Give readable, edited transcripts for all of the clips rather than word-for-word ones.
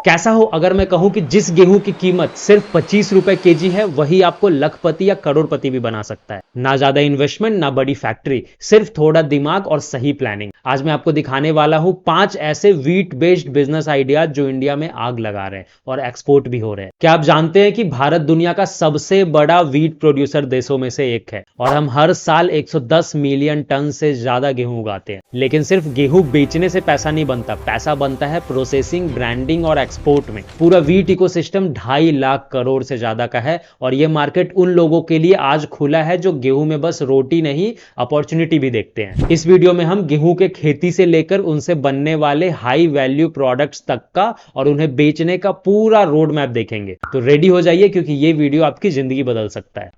कैसा हो अगर मैं कहूं कि जिस गेहूं की कीमत सिर्फ 25 रुपए केजी है वही आपको लखपति या करोड़पति भी बना सकता है। ना ज्यादा इन्वेस्टमेंट, ना बड़ी फैक्ट्री, सिर्फ थोड़ा दिमाग और सही प्लानिंग। आज मैं आपको दिखाने वाला हूं 5 ऐसे व्हीट बेस्ड बिजनेस आइडियाज जो इंडिया में आग लगा रहे हैं और एक्सपोर्ट भी हो रहे हैं। क्या आप जानते हैं कि भारत दुनिया का सबसे बड़ा व्हीट प्रोड्यूसर देशों में से एक है और हम हर साल 110 मिलियन टन से ज्यादा गेहूं उगाते हैं। लेकिन सिर्फ गेहूं बेचने से पैसा नहीं बनता, पैसा बनता है प्रोसेसिंग, ब्रांडिंग और एक्सपोर्ट में। पूरा व्हीट इकोसिस्टम 2.5 लाख करोड़ से ज्यादा का है और यह मार्केट उन लोगों के लिए आज खुला है जो गेहूं में बस रोटी नहीं, अपॉर्चुनिटी भी देखते हैं। इस वीडियो में हम गेहूं के खेती से लेकर उनसे बनने वाले हाई वैल्यू प्रोडक्ट्स तक का और उन्हें बेचने का पूरा रोड मैप देखेंगे। तो रेडी हो जाइए क्योंकि ये वीडियो आपकी जिंदगी बदल सकता है।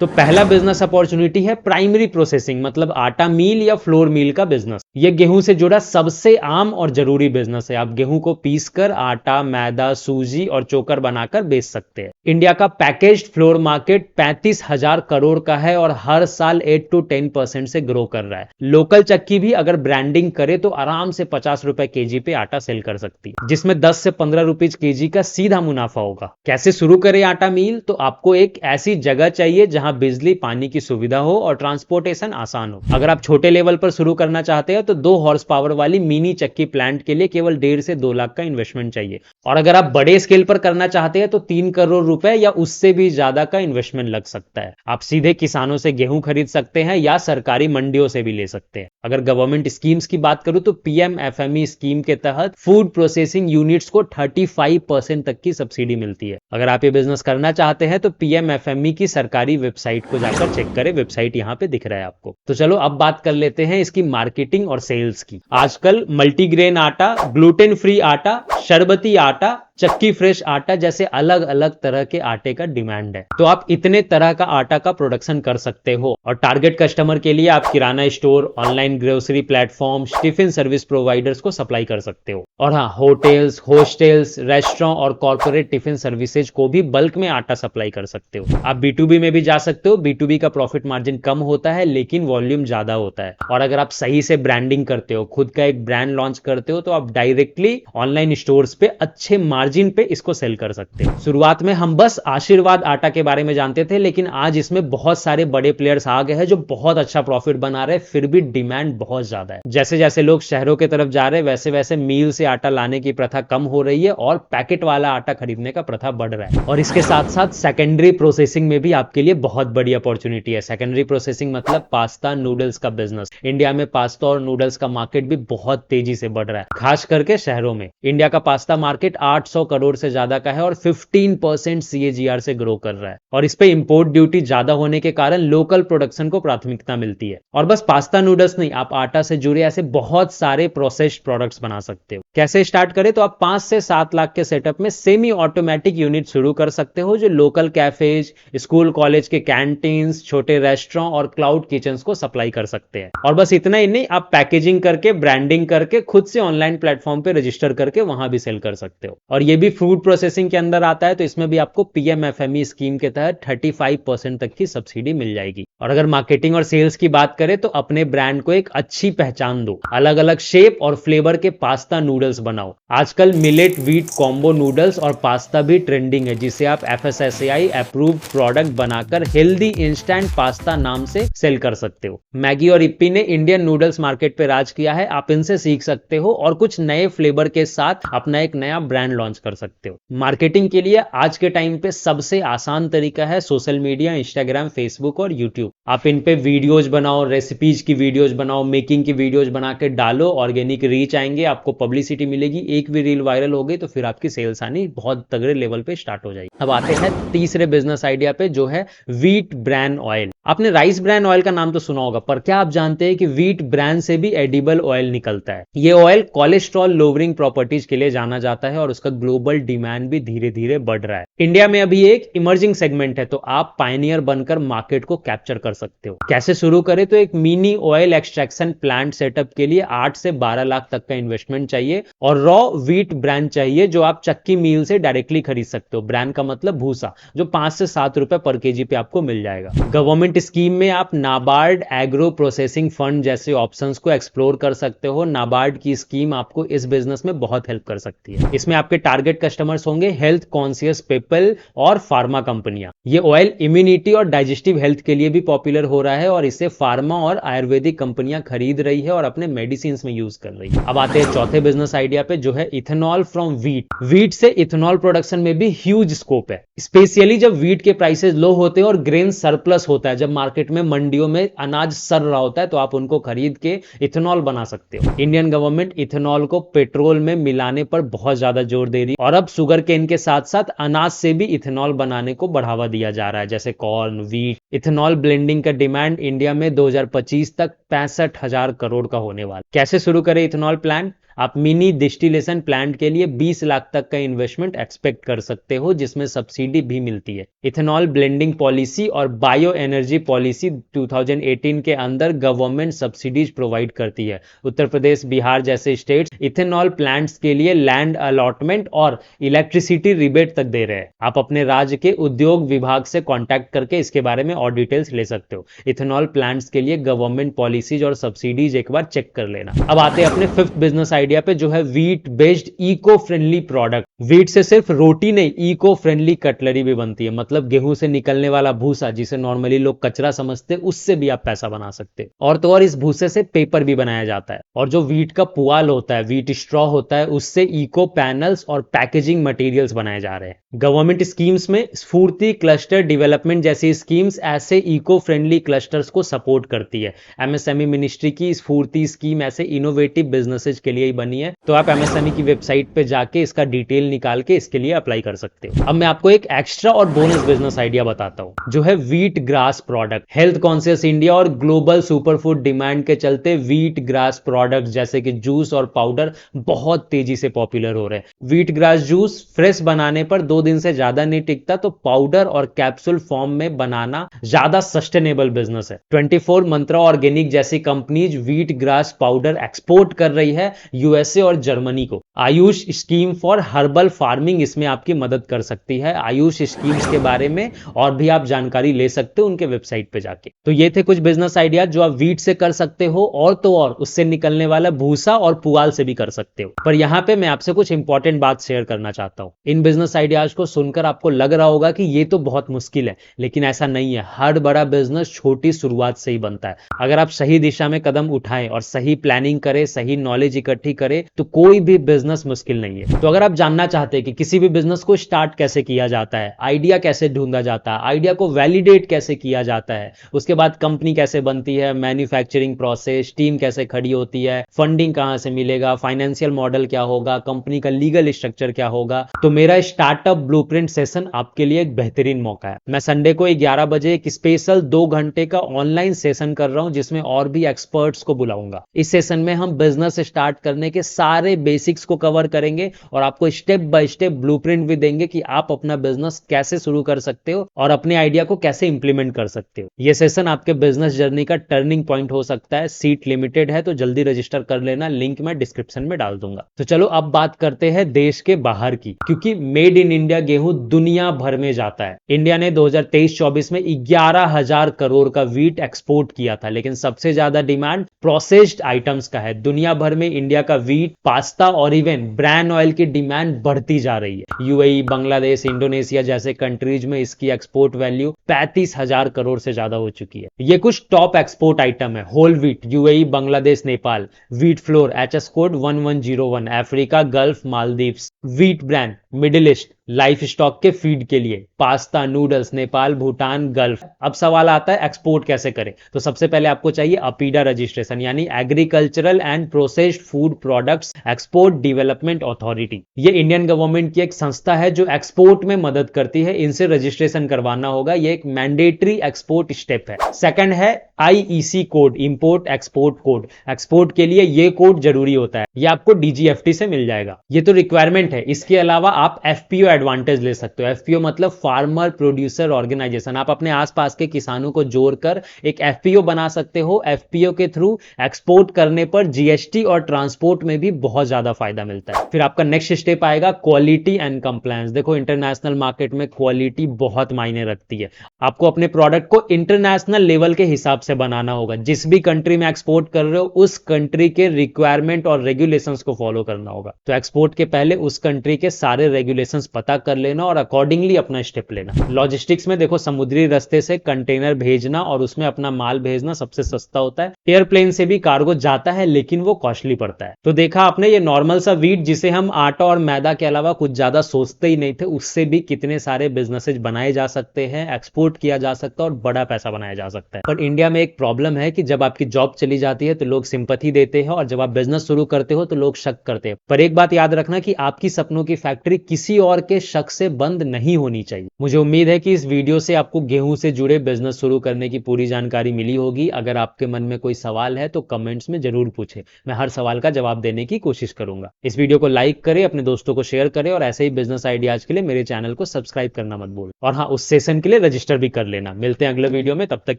तो पहला बिजनेस अपॉर्चुनिटी है प्राइमरी प्रोसेसिंग, मतलब आटा मील या फ्लोर मील का बिजनेस। यह गेहूं से जुड़ा सबसे आम और जरूरी बिजनेस है। आप गेहूं को पीसकर आटा, मैदा, सूजी और चोकर बनाकर बेच सकते हैं। इंडिया का पैकेज्ड फ्लोर मार्केट 35,000 करोड़ का है और हर साल 8 to 10% से ग्रो कर रहा है। लोकल चक्की भी अगर ब्रांडिंग करे तो आराम से 50 रुपए केजी पे आटा सेल कर सकती है, जिसमें 10 से 15 रुपीज केजी का सीधा मुनाफा होगा। कैसे शुरू करें आटा मील? तो आपको एक ऐसी जगह चाहिए जहां बिजली पानी की सुविधा हो और ट्रांसपोर्टेशन आसान हो। अगर आप छोटे लेवल पर शुरू करना चाहते हैं तो 2 हॉर्स पावर वाली मिनी चक्की प्लांट के लिए केवल 1.5 से 2 लाख का इन्वेस्टमेंट चाहिए। और अगर आप बड़े स्केल पर करना चाहते हैं तो 3 करोड़ रुपए या उससे भी ज्यादा का इन्वेस्टमेंट लग सकता है। आप सीधे किसानों से गेहूं खरीद सकते हैं या सरकारी मंडियों से भी ले सकते हैं। अगर गवर्नमेंट स्कीम्स की बात करूं तो पीएमएफएमई स्कीम के तहत फूड प्रोसेसिंग यूनिट्स को 35% तक की सब्सिडी मिलती है। अगर आप ये बिजनेस करना चाहते हैं तो पीएमएफएमई की सरकारी वेबसाइट को जाकर चेक करें। वेबसाइट यहाँ पे दिख रहा है आपको। तो चलो अब बात कर लेते हैं इसकी मार्केटिंग और सेल्स की। आजकल मल्टीग्रेन आटा, ग्लूटेन फ्री आटा, शरबती आटा, चक्की फ्रेश आटा जैसे अलग अलग तरह के आटे का डिमांड है। तो आप इतने तरह का आटा का प्रोडक्शन कर सकते हो और टारगेट कस्टमर के लिए आप kirana store, online grocery platform, tiffin service providers को सप्लाई कर सकते हो। और हाँ, होटल्स, हॉस्टल्स, रेस्टोरेंट और कॉर्पोरेट टिफिन सर्विसेज को भी बल्क में आटा सप्लाई कर सकते हो। आप B2B में भी जा सकते हो। B2B का प्रॉफिट मार्जिन कम होता है लेकिन वॉल्यूम ज्यादा होता है। और अगर आप सही से ब्रांडिंग करते हो, खुद का एक ब्रांड लॉन्च करते हो, तो आप डायरेक्टली ऑनलाइन स्टोर्स पे अच्छे मार्जिन पे इसको सेल कर सकते हैं। शुरुआत में हम बस आशीर्वाद आटा के बारे में जानते थे, लेकिन आज इसमें बहुत सारे बड़े प्लेयर्स आ गए हैं जो बहुत अच्छा प्रॉफिट बना रहे हैं, फिर भी डिमांड बहुत ज्यादा है। जैसे जैसे लोग शहरों की तरफ जा रहे हैं वैसे वैसे मील से आटा लाने की प्रथा कम हो रही है और पैकेट वाला आटा खरीदने का प्रथा बढ़ रहा है। और इसके साथ साथ सेकेंडरी प्रोसेसिंग में भी आपके लिए बहुत बड़ी अपॉर्चुनिटी है। सेकेंडरी प्रोसेसिंग मतलब पास्ता नूडल्स का बिजनेस। इंडिया में पास्ता और नूडल्स का मार्केट भी बहुत तेजी से बढ़ रहा है, खास करके शहरों में। इंडिया का पास्ता मार्केट 800 करोड़ से ज्यादा का है और 15% CAGR से ग्रो कर रहा है। और इस पे इंपोर्ट ड्यूटी ज्यादा होने के कारण लोकल प्रोडक्शन को प्राथमिकता मिलती है। और बस पास्ता नूडल्स नहीं, आप आटा से जुड़े ऐसे बहुत सारे प्रोसेस्ड प्रोडक्ट्स बना सकते हो। कैसे स्टार्ट करें? तो आप 5 से 7 लाख के सेटअप में सेमी ऑटोमेटिक यूनिट शुरू कर सकते हो जो लोकल कैफेज, स्कूल कॉलेज के कैंटीन्स, छोटे रेस्टोरेंट और क्लाउड किचन्स को सप्लाई कर सकते हैं। और बस इतना ही नहीं, आप पैकेजिंग करके, ब्रांडिंग करके, खुद से ऑनलाइन प्लेटफॉर्म पे रजिस्टर करके वहां भी सेल कर सकते हो। और ये भी फूड प्रोसेसिंग के अंदर आता है, तो इसमें भी आपको पीएमएफएमई स्कीम के तहत 35% तक की सब्सिडी मिल जाएगी। और अगर मार्केटिंग और सेल्स की बात करें तो अपने ब्रांड को एक अच्छी पहचान दो। अलग अलग शेप और फ्लेवर के पास्ता नूडल्स बनाओ। आजकल मिलेट व्हीट कॉम्बो नूडल्स और पास्ता भी ट्रेंडिंग है, जिसे आप FSSAI अप्रूव्ड प्रोडक्ट बनाकर हेल्दी इंस्टेंट पास्ता नाम से सेल कर सकते हो। मैगी और इप्पी ने इंडियन नूडल्स मार्केट पे राज किया है, आप इनसे सीख सकते हो और कुछ नए फ्लेवर के साथ अपना एक नया ब्रांड लॉन्च कर सकते हो। मार्केटिंग के लिए आज के टाइम पे सबसे आसान तरीका है सोशल मीडिया, इंस्टाग्राम, फेसबुक और यूट्यूब। आप इन पे वीडियोज बनाओ, रेसिपीज की वीडियोज बनाओ, मेकिंग की वीडियोज बना के डालो, ऑर्गेनिक रीच आएंगे, आपको पब्लिसिटी मिलेगी। एक भी रील वायरल हो गई तो फिर आपकी सेल्स आनी बहुत तगड़े लेवल पे स्टार्ट हो जाएगी। अब आते हैं तीसरे बिजनेस आइडिया पे, जो है व्हीट ब्रान ऑयल। आपने राइस ब्रान ऑयल का नाम तो सुना होगा, पर क्या आप जानते हैं कि व्हीट ब्रान से भी एडिबल ऑयल निकलता है? ये ऑयल कोलेस्ट्रॉल लोअरिंग प्रॉपर्टीज के लिए जाना जाता है और उसका ग्लोबल डिमांड भी धीरे धीरे बढ़ रहा है। इंडिया में अभी एक इमर्जिंग सेगमेंट है, तो आप पायनियर बनकर मार्केट को कैप्चर कर सकते हो। कैसे शुरू करें? तो एक mini oil extraction plant setup के लिए 8 से 12 लाख तक का इन्वेस्टमेंट चाहिए और रॉ व्हीट ब्रांड चाहिए जो आप चक्की मील से डायरेक्टली खरीद सकते हो। ब्रांड का मतलब भूसा, जो 5 से 7 रुपए पर केजी पे आपको मिल जाएगा। गवर्नमेंट गवर्नमेंट स्कीम में आप नाबार्ड एग्रो प्रोसेसिंग फंड जैसे ऑप्शंस को एक्सप्लोर कर सकते हो। नाबार्ड की स्कीम आपको इस बिजनेस में बहुत हेल्प कर सकती है। इसमें आपके टारगेट कस्टमर्स होंगे हेल्थ कॉन्शियस पीपल और फार्मा कंपनियां। ये ऑयल इम्यूनिटी और डाइजेस्टिव हेल्थ के लिए भी पॉपुलर हो रहा है और इसे फार्मा और आयुर्वेदिक कंपनियां खरीद रही है और अपने मेडिसिन में यूज कर रही है। अब आते हैं चौथे बिजनेस आइडिया पे, जो है इथेनॉल फ्रॉम वीट। वीट से इथेनॉल प्रोडक्शन में भी ह्यूज स्कोप है, स्पेशली जब वीट के प्राइसेस लो होते हैं और ग्रेन सरप्लस होता है। जब मार्केट में मंडियों में अनाज सड़ रहा होता है तो आप उनको खरीद के इथेनॉल बना सकते हो। इंडियन गवर्नमेंट इथेनॉल को पेट्रोल में मिलाने पर बहुत ज्यादा जोर दे रही है और अब शुगर केन के साथ साथ अनाज से भी इथेनॉल बनाने को बढ़ावा दिया जा रहा है, जैसे कॉर्न, वीट। इथेनॉल ब्लेंडिंग का डिमांड इंडिया में 2025 तक 65,000 करोड़ का होने वाला। कैसे शुरू करें इथेनॉल प्लांट? आप मिनी डिस्टिलेशन प्लांट के लिए 20 लाख तक का इन्वेस्टमेंट एक्सपेक्ट कर सकते हो, जिसमें सब्सिडी भी मिलती है। इथेनॉल ब्लेंडिंग पॉलिसी और बायो एनर्जी पॉलिसी 2018 के अंदर गवर्नमेंट सब्सिडीज प्रोवाइड करती है। उत्तर प्रदेश, बिहार जैसे स्टेट्स इथेनॉल प्लांट्स के लिए लैंड अलॉटमेंट और इलेक्ट्रिसिटी रिबेट तक दे रहे हैं। आप अपने राज्य के उद्योग विभाग से कॉन्टैक्ट करके इसके बारे में और डिटेल्स ले सकते हो। इथेनॉल प्लांट्स के लिए गवर्नमेंट पॉलिसीज और सब्सिडीज एक बार चेक कर लेना। अब आते हैं अपने फिफ्थ बिजनेस आइडिया पे, जो है wheat based eco friendly product. Wheat से सिर्फ रोटी नहीं, इको फ्रेंडली कटलरी भी बनती है। मतलब गेहूं से निकलने वाला भूसा, जिसे नॉर्मली लोग कचरा समझते हैं, उससे भी आप पैसा बना सकते हैं। और तो और इस भूसे से पेपर भी बनाया जाता है। और जो वीट का पुआल होता है, वीट स्ट्रॉ होता है, उससे इको पैनल्स और पैकेजिंग मटेरियल्स बनाए जा रहे हैं। गवर्नमेंट स्कीम्स में स्फूर्ति क्लस्टर डेवलपमेंट जैसी स्कीम्स ऐसे इको फ्रेंडली क्लस्टर्स को सपोर्ट करती है। एमएसएमई मिनिस्ट्री की स्फूर्ति स्कीम ऐसे इनोवेटिव बिजनेसेस के लिए ही बनी है, तो आप एमएसएमई की वेबसाइट पे जाके इसका डिटेल निकाल के इसके लिए अप्लाई कर सकते हो। अब मैं आपको एक एक्स्ट्रा और बोनस बिजनेस आइडिया बताता हूं, जो है wheat grass product. Health conscious India और ग्लोबल सुपरफूड डिमांड के चलते वीट ग्रास प्रोडक्ट जैसे कि जूस और पाउडर बहुत तेजी से पॉपुलर हो रहे हैं। वीट ग्रास जूस फ्रेश बनाने पर 2 दिन से ज्यादा नहीं टिकता, तो पाउडर और कैप्सूल फॉर्म में बनाना ज्यादा सस्टेनेबल बिजनेस है। 24 मंत्रा ऑर्गेनिक जैसी companies wheat grass powder export कर रही है यूएसए और जर्मनी को। Ayush scheme for herbal farming इसमें आपकी मदद कर सकती है। आयुष स्कीम्स के बारे में और भी आप जानकारी ले सकते हो उनके वेबसाइट पे जाके। तो ये थे कुछ बिजनेस आइडिया जो आप वीट से कर सकते हो, और तो और उससे निकलने वाला भूसा और पुआल से भी कर सकते हो। पर यहाँ पे मैं आपसे कुछ इंपॉर्टेंट बात शेयर करना चाहता हूँ। इन बिजनेस आइडियाज को सुनकर आपको लग रहा होगा कि ये तो बहुत मुश्किल है, लेकिन ऐसा नहीं है। हर बड़ा बिजनेस छोटी शुरुआत से ही बनता है। अगर आप सही दिशा में कदम उठाएं और सही प्लानिंग करें, सही नॉलेज इकट्ठी करें, तो कोई भी बिजनेस मुश्किल नहीं है। तो अगर आप जानना चाहते हैं कि किसी भी बिजनेस को स्टार्ट कैसे किया जाता है, आइडिया कैसे ढूंढा जाता है, आइडिया को वैलिडेट कैसे किया जाता है, उसके बाद कंपनी कैसे बनती है, मैन्युफैक्चरिंग प्रोसेस, टीम कैसे खड़ी होती है, फंडिंग कहां से मिलेगा, फाइनेंशियल मॉडल क्या होगा, कंपनी का लीगल स्ट्रक्चर क्या होगा, तो मेरा स्टार्टअप ब्लूप्रिंट सेशन आपके लिए एक बेहतरीन मौका है। मैं संडे को 11 बजे एक स्पेशल 2 घंटे का ऑनलाइन सेशन कर रहा हूं, जिसमें और भी एक्सपर्ट्स को बुलाऊंगा। इस सेशन में हम बिजनेस स्टार्ट करने के सारे बेसिक्स को कवर करेंगे और आपको स्टेप बाय स्टेप ब्लूप्रिंट भी देंगे कि आप अपना बिजनेस कैसे शुरू कर सकते हो और अपने आइडिया को कैसे इंप्लीमेंट कर सकते हो। यह सेशन आपके बिजनेस जर्नी का टर्निंग पॉइंट हो सकता है। सीट लिमिटेड है, तो जल्दी रजिस्टर कर लेना, लिंक मैं डिस्क्रिप्शन में डाल दूंगा। तो चलो अब बात करते हैं देश के बाहर की, क्योंकि मेड इन इंडिया गेहूं दुनिया भर में जाता है। इंडिया ने 2023-24 में 11,000 करोड़ का वीट एक्सपोर्ट किया था, लेकिन सबसे ज्यादा डिमांड प्रोसेस्ड आइटम्स का है। दुनिया भर में इंडिया का वीट, पास्ता और इवन ब्रांड ऑयल की डिमांड बढ़ती जा रही है। यूएई, बांग्लादेश, इंडोनेशिया जैसे कंट्रीज में इसकी एक्सपोर्ट वैल्यू 35,000 करोड़ से ज्यादा हो चुकी है। ये कुछ टॉप एक्सपोर्ट आइटम है। Whole wheat, UAE, Bangladesh, Nepal. Wheat flour, HS code 1101, Africa, gulf, Maldives. Wheat brand, middle east, life stock के फीड के लिए। Pasta, noodles, Nepal, Bhutan, gulf. अब सवाल आता है एक्सपोर्ट कैसे करें। तो सबसे पहले आपको चाहिए अपीडा रजिस्ट्रेशन, यानी agricultural and processed food products export development authority. ये इंडियन गवर्नमेंट की एक संस्था है जो एक्सपोर्ट में मदद करती है। इनसे रजिस्ट्रेशन करवाना होगा, ये एक मैंडेटरी एक्सपोर्ट स्टेप है। सेकंड है IEC code, import export code. Export के लिए ये कोड जरूरी होता है, ये आपको डीजीएफटी से मिल जाएगा। ये तो रिक्वायरमेंट है। इसके अलावा आप एफपीओ एडवांटेज ले सकते हो। एफपीओ मतलब फार्मर प्रोड्यूसर ऑर्गेनाइजेशन। आप अपने आसपास के किसानों को जोड़कर एक एफपीओ बना सकते हो। एफपीओ के थ्रू एक्सपोर्ट करने पर जीएसटी और ट्रांसपोर्ट में भी बहुत ज्यादा फायदा मिलता है। फिर आपका नेक्स्ट स्टेप आएगा क्वालिटी एंड कंप्लायंस। देखो इंटरनेशनल मार्केट में क्वालिटी बहुत मायने रखती है। आपको अपने प्रोडक्ट को इंटरनेशनल लेवल के हिसाब से बनाना होगा। जिस भी कंट्री में एक्सपोर्ट कर रहे हो उस कंट्री के रिक्वायरमेंट और रेगुलेशंस को फॉलो करना होगा। तो एक्सपोर्ट के पहले उस कंट्री के सारे रेगुलेशंस पता कर लेना और अकॉर्डिंगली अपना स्टेप लेना। लॉजिस्टिक्स में देखो समुद्री रास्ते से कंटेनर भेजना और उसमें अपना माल भेजना सबसे सस्ता होता है। एयरप्लेन से भी कार्गो जाता है लेकिन वो कॉस्टली पड़ता है। तो देखा आपने ये नॉर्मल सा वीट जिसे हम आटा और मैदा के अलावा कुछ ज्यादा सोचते ही नहीं थे, उससे भी कितने सारे बिजनेसेस बनाए जा सकते हैं, एक्सपोर्ट किया जा सकता है और बड़ा पैसा बनाया जा सकता है। पर इंडिया में एक प्रॉब्लम है कि जब आपकी जॉब चली जाती है तो लोग सिंपैथी देते हैं और जब आप बिजनेस शुरू करते हो तो लोग शक करते हैं। पर एक बात याद रखना कि आपकी सपनों की फैक्ट्री किसी और के शक से बंद नहीं होनी चाहिए। मुझे उम्मीद है कि इस वीडियो से आपको गेहूं से जुड़े बिजनेस शुरू करने की पूरी जानकारी मिली होगी। अगर आपके मन में कोई सवाल है तो कमेंट्स में जरूर पूछें, मैं हर सवाल का जवाब देने की कोशिश करूंगा। इस वीडियो को लाइक करें, अपने दोस्तों को शेयर करें और ऐसे ही बिजनेस आइडियाज के लिए मेरे चैनल को सब्सक्राइब करना मत भूलें। और हाँ, उस सेशन के लिए रजिस्टर भी कर लेना। मिलते हैं अगले वीडियो में, तब तक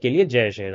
के लिए जय श्री राम।